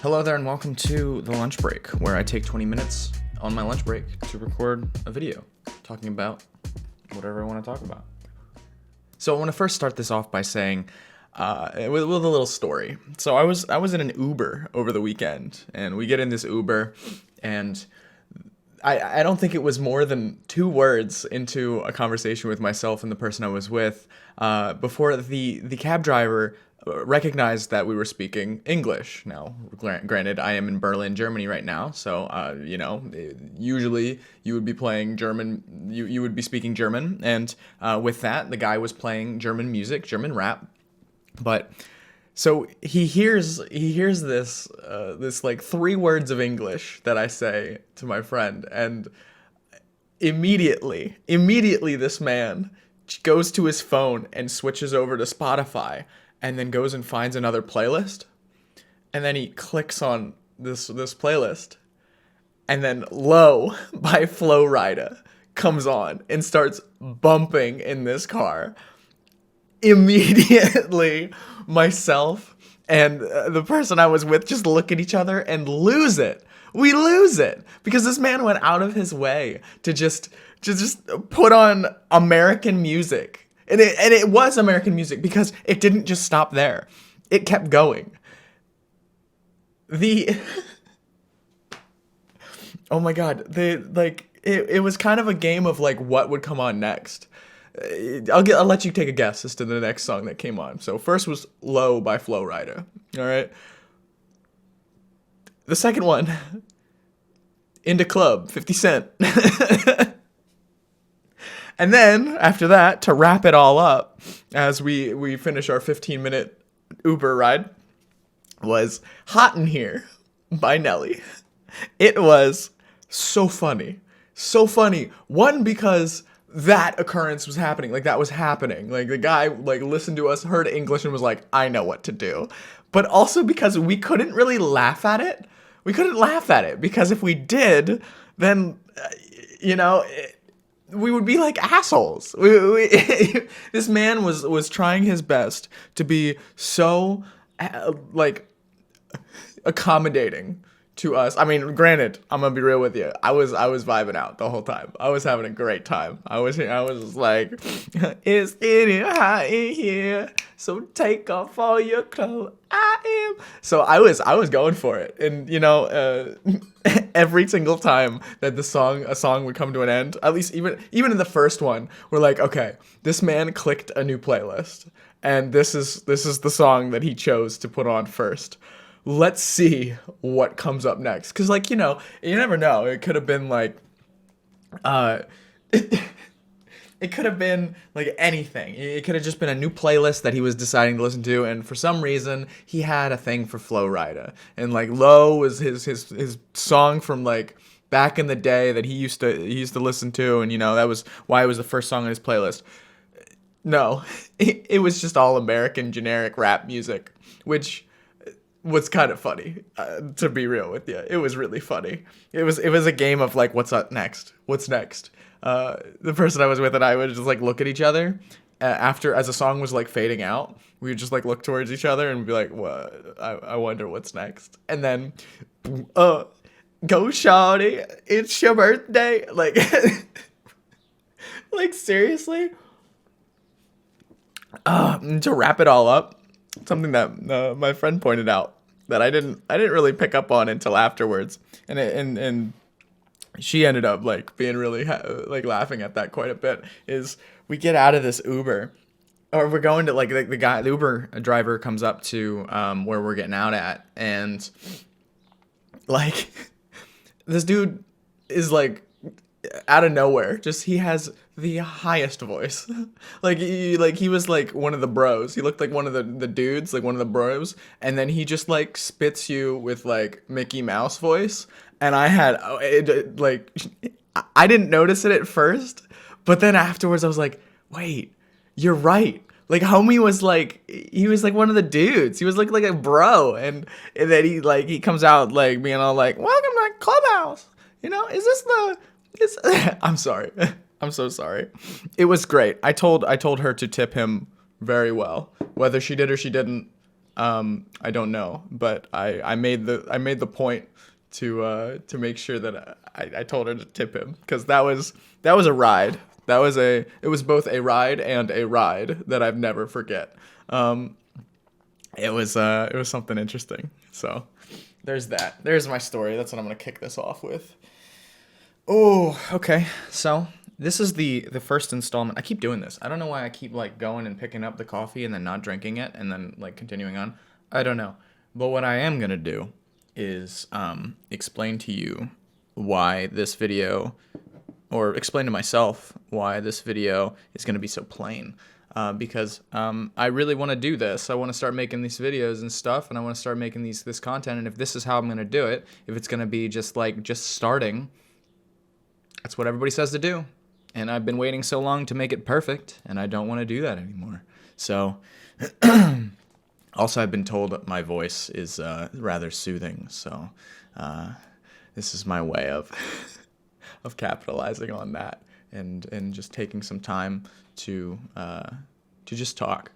Hello there and welcome to the lunch break, where I take 20 minutes on my lunch break to record a video talking about whatever I want to talk about. So I want to first start this off by saying, with a little story. So I was in an Uber over the weekend, and we get in this Uber, and I don't think it was more than 2 words into a conversation with myself and the person I was with before the cab driver recognized that we were speaking English. Now, granted, I am in Berlin, Germany right now, so usually you would be playing German, you would be speaking German, and with that, the guy was playing German music, German rap, but so he hears this like 3 words of English that I say to my friend, and immediately this man goes to his phone and switches over to Spotify, and then goes and finds another playlist, and then he clicks on this playlist, and then Low by Flo Rida comes on and starts bumping in this car. Immediately, myself and the person I was with just look at each other and lose it. We lose it because this man went out of his way to just put on American music. And it was American music because it didn't just stop there. It kept going. Oh my god, it was kind of a game of like what would come on next. I'll let you take a guess as to the next song that came on. So first was Low by Flo Rida. All right. The second one, Into Club, 50 Cent. And then, after that, to wrap it all up, as we finish our 15-minute Uber ride, was Hot in Here by Nelly. It was so funny. So funny. One, because that occurrence was happening. Like, that was happening. Like, the guy, like, listened to us, heard English, and was like, I know what to do. But also because we couldn't really laugh at it. We couldn't laugh at it, because if we did, then, we would be like assholes. This man was trying his best to be so accommodating to us. I mean, granted, I'm gonna be real with you. I was vibing out the whole time. I was having a great time. I was just like, it's getting hot in here, so take off all your clothes. So I was going for it, and every single time that a song would come to an end, at least even in the first one, we're like, okay, this man clicked a new playlist, and this is the song that he chose to put on first. Let's see what comes up next, because you never know. It could have been like, it could have been like anything. It could have just been a new playlist that he was deciding to listen to, and for some reason he had a thing for Flo Rida, and like Low was his song from like back in the day that he used to listen to, and that was why it was the first song on his playlist. No, it was just all American generic rap music, which was kind of funny, to be real with you. It was really funny. It was a game of like, what's up next? What's next? The person I was with and I would just like look at each other after, as a song was like fading out. We would just like look towards each other and be like, what? I wonder what's next. And then, go shawty, it's your birthday. Like, like seriously. To wrap it all up, something that my friend pointed out that I didn't really pick up on until afterwards, and she ended up like being really like laughing at that quite a bit, is we get out of this Uber, or we're going to like the Uber driver comes up to where we're getting out at, and like this dude is like out of nowhere, just he has the highest voice. like he was like one of the bros. He looked like one of the dudes, like one of the bros, and then he just like spits you with like Mickey Mouse voice. And I had I didn't notice it at first, but then afterwards I was like, wait, you're right. Like homie was like, he was like one of the dudes. He was like a bro, and then he comes out like being all like, welcome to Clubhouse. Is this the? I'm sorry. I'm so sorry. It was great. I told her to tip him very well. Whether she did or she didn't, I don't know, but I made the point to make sure that I told her to tip him, because that was a ride. It was both a ride and a ride that I've never forget. It was something interesting. So there's that. There's my story. That's what I'm gonna kick this off with. Oh, okay. So this is the first installment. I keep doing this. I don't know why I keep like going and picking up the coffee and then not drinking it and then like continuing on. I don't know. But what I am gonna do is explain to you why this video, or explain to myself why this video is gonna be so plain. Because I really want to do this. I want to start making these videos and stuff, and I want to start making this content. And if this is how I'm gonna do it, if it's gonna be just starting, that's what everybody says to do. And I've been waiting so long to make it perfect, and I don't want to do that anymore. So, also I've been told that my voice is rather soothing. So, this is my way of of capitalizing on that, and just taking some time to just talk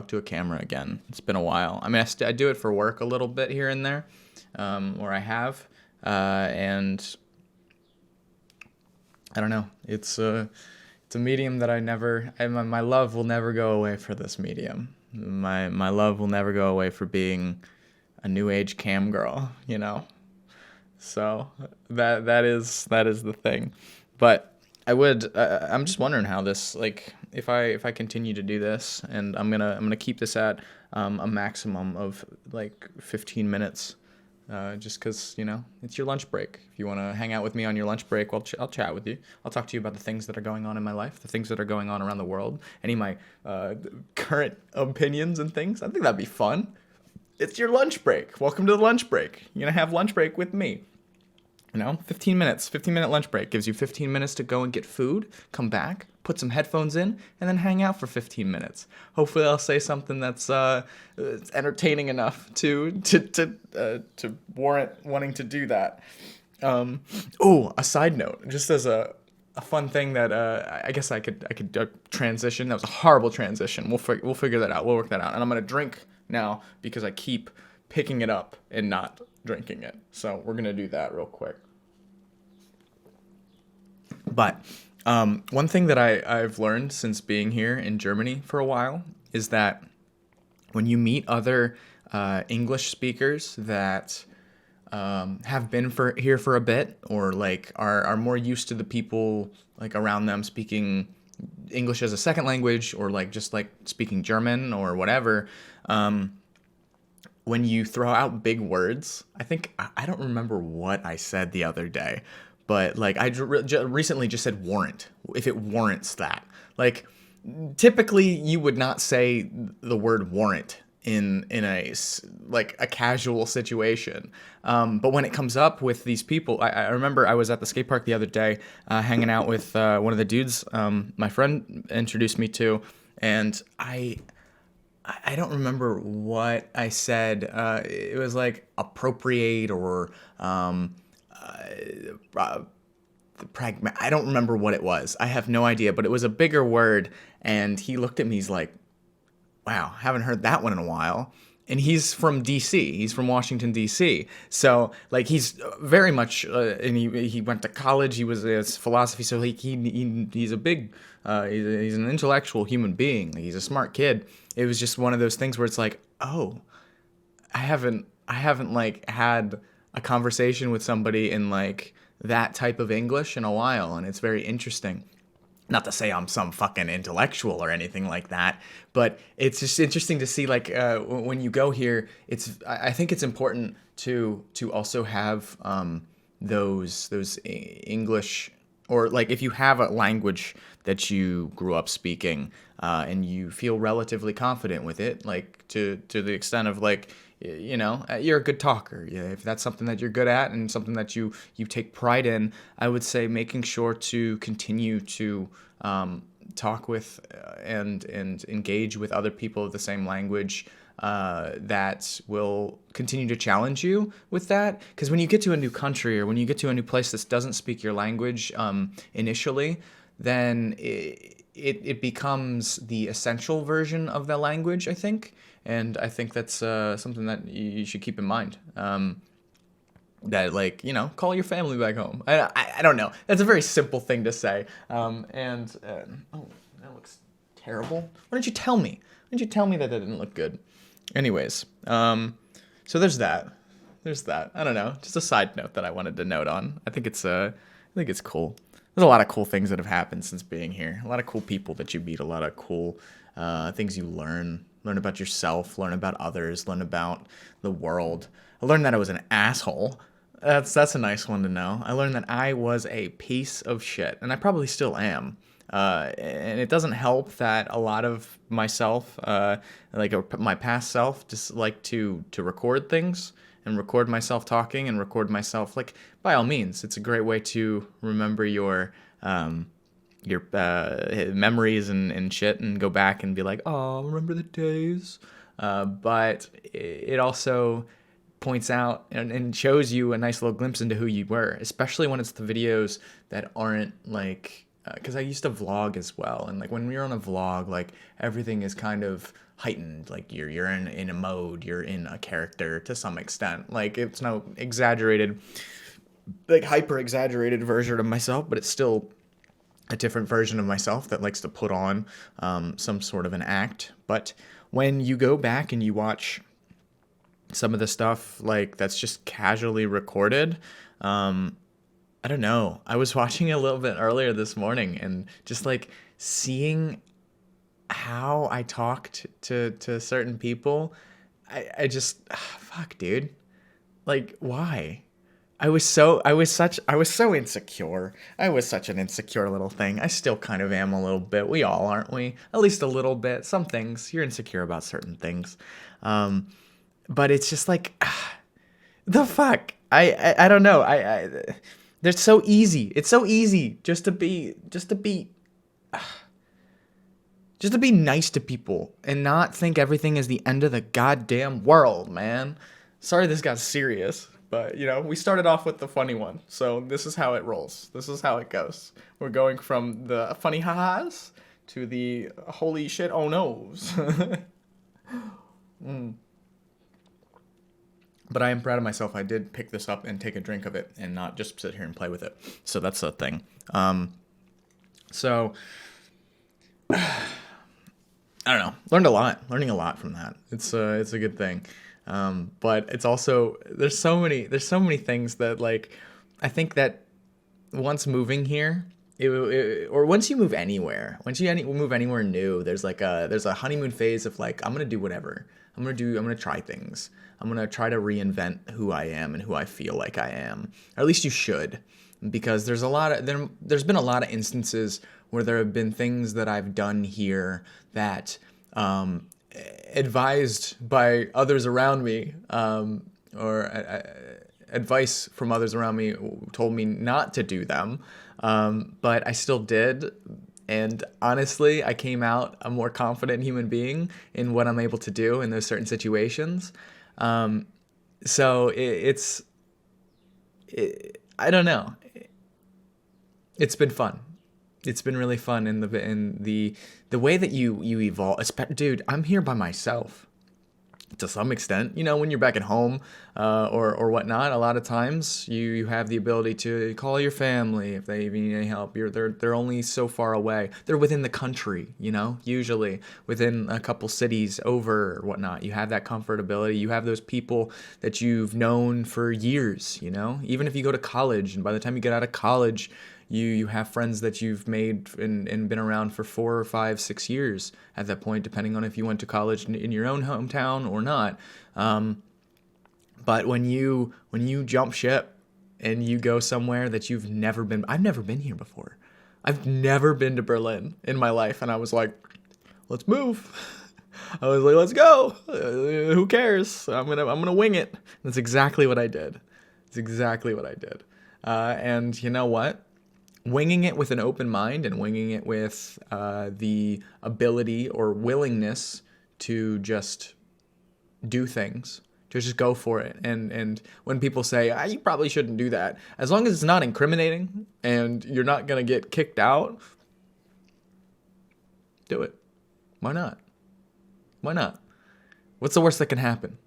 to a camera again. It's been a while. I mean, I do it for work a little bit here and there, or I have, and I don't know. It's a medium that my love will never go away for this medium. My love will never go away for being a new age cam girl, you know. So that is the thing. But I'm just wondering how this, like, if I continue to do this, and I'm gonna keep this at a maximum of like 15 minutes. Just because, you know, it's your lunch break. If you want to hang out with me on your lunch break, well, I'll chat with you. I'll talk to you about the things that are going on in my life, the things that are going on around the world, any of my current opinions and things. I think that'd be fun. It's your lunch break. Welcome to the lunch break. You're going to have lunch break with me. You know, 15 minutes, 15-minute lunch break gives you 15 minutes to go and get food, come back, put some headphones in, and then hang out for 15 minutes. Hopefully I'll say something that's entertaining enough to warrant wanting to do that. A side note, just as a fun thing that I guess I could transition. That was a horrible transition. We'll figure that out. We'll work that out. And I'm going to drink now because I keep picking it up and not drinking it. So we're going to do that real quick. But one thing that I've learned since being here in Germany for a while is that when you meet other English speakers that have been here for a bit, or like are more used to the people like around them speaking English as a second language, or like just like speaking German or whatever, when you throw out big words, I don't remember what I said the other day, but like I recently just said warrant, if it warrants that. Like typically you would not say the word warrant in a casual situation. But when it comes up with these people, I remember I was at the skate park the other day, hanging out with one of the dudes my friend introduced me to, and I don't remember what I said. It was like appropriate or I don't remember what it was. I have no idea, but it was a bigger word, and he looked at me, he's like, wow, haven't heard that one in a while. And he's from D.C. He's from Washington, D.C. So, like, he's very much, and he went to college. He was his philosophy. So, like, he's a big, he's an intellectual human being. He's a smart kid. It was just one of those things where it's like, oh, I haven't like had a conversation with somebody in like that type of English in a while, and it's very interesting. Not to say I'm some fucking intellectual or anything like that, but it's just interesting to see, like, when you go here, I think it's important to also have those English, or like if you have a language that you grew up speaking and you feel relatively confident with it, like to the extent of like, you know, you're a good talker. Yeah, if that's something that you're good at and something that you take pride in, I would say making sure to continue to talk with and engage with other people of the same language that will continue to challenge you with that. Because when you get to a new country, or when you get to a new place that doesn't speak your language initially, then it becomes the essential version of the language, I think. And I think that's something that you should keep in mind. That, like, you know, call your family back home. I don't know. That's a very simple thing to say. Oh, that looks terrible. Why didn't you tell me? Why didn't you tell me that didn't look good? Anyways, so there's that. There's that. I don't know. Just a side note that I wanted to note on. I think it's cool. There's a lot of cool things that have happened since being here. A lot of cool people that you meet. A lot of cool things you learn. Learn about yourself. Learn about others. Learn about the world. I learned that I was an asshole. That's a nice one to know. I learned that I was a piece of shit, and I probably still am. And it doesn't help that a lot of myself, my past self, just like to record things and record myself talking and record myself. Like, by all means, it's a great way to remember your memories and shit, and go back and be like, oh, remember the days. But it also points out and shows you a nice little glimpse into who you were, especially when it's the videos that aren't like, because I used to vlog as well, and like when you're on a vlog, like everything is kind of heightened, like you're in a mode, you're in a character to some extent. Like, it's no exaggerated, like hyper exaggerated version of myself, but it's still a different version of myself that likes to put on some sort of an act. But when you go back and you watch some of the stuff like that's just casually recorded, I don't know. I was watching it a little bit earlier this morning, and just like seeing how I talked to certain people, I just fuck, dude. Like, why? I was so insecure. I was such an insecure little thing. I still kind of am a little bit. We all, aren't we? At least a little bit. Some things you're insecure about, certain things. But it's just like, the fuck. I don't know. They're so easy. It's so easy just to be nice to people and not think everything is the end of the goddamn world, man. Sorry this got serious, but you know, we started off with the funny one, so this is how it rolls. This is how it goes. We're going from the funny ha-has to the holy shit oh no's. But I am proud of myself. I did pick this up and take a drink of it and not just sit here and play with it. So that's the thing. So I don't know. Learning a lot from that. It's a good thing. But it's also, there's so many things that, like, I think that once moving here, or once you move anywhere, move anywhere new, there's a honeymoon phase of like, I'm gonna do whatever. I'm gonna try things. I'm gonna try to reinvent who I am and who I feel like I am. Or at least you should, because there's been a lot of instances where there have been things that I've done here that, advised by others around me, or advice from others around me told me not to do them, but I still did. And honestly, I came out a more confident human being in what I'm able to do in those certain situations. So I don't know. It's been fun. It's been really fun in the way that you evolve. Dude, I'm here by myself to some extent. You know, when you're back at home, or whatnot, a lot of times you have the ability to call your family if they even need any help. They're only so far away. They're within the country, you know, usually within a couple cities over or whatnot. You have that comfortability. You have those people that you've known for years, you know, even if you go to college, and by the time you get out of college, you have friends that you've made and been around for 4 or 5, 6 years at that point, depending on if you went to college in your own hometown or not. But when you jump ship and you go somewhere that you've never been, I've never been here before. I've never been to Berlin in my life, and I was like, let's move. I was like, let's go. Who cares? I'm gonna wing it. That's exactly what I did. It's exactly what I did. And you know what? Winging it with an open mind and winging it with the ability or willingness to just do things, to just go for it. And when people say, you probably shouldn't do that, as long as it's not incriminating and you're not going to get kicked out, Do it. Why not? Why not? What's the worst that can happen?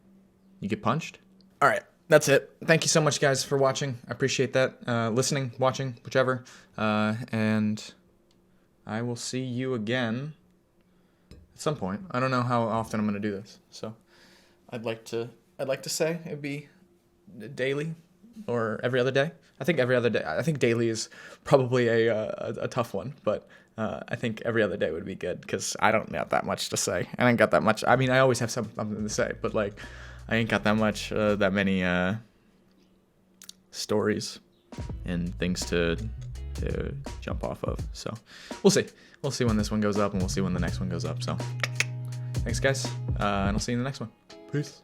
You get punched? All right, that's it. Thank you so much, guys, for watching. I appreciate that. Listening, watching, whichever. And I will see you again at some point. I don't know how often I'm going to do this, so I'd like to say it'd be daily or every other day. I think every other day. I think daily is probably a tough one, but I think every other day would be good because I don't have that much to say. I ain't got that much. I mean, I always have something to say, but like, I ain't got that much, that many stories and things to jump off of. So we'll see. We'll see when this one goes up, and we'll see when the next one goes up. So thanks, guys, and I'll see you in the next one. Peace.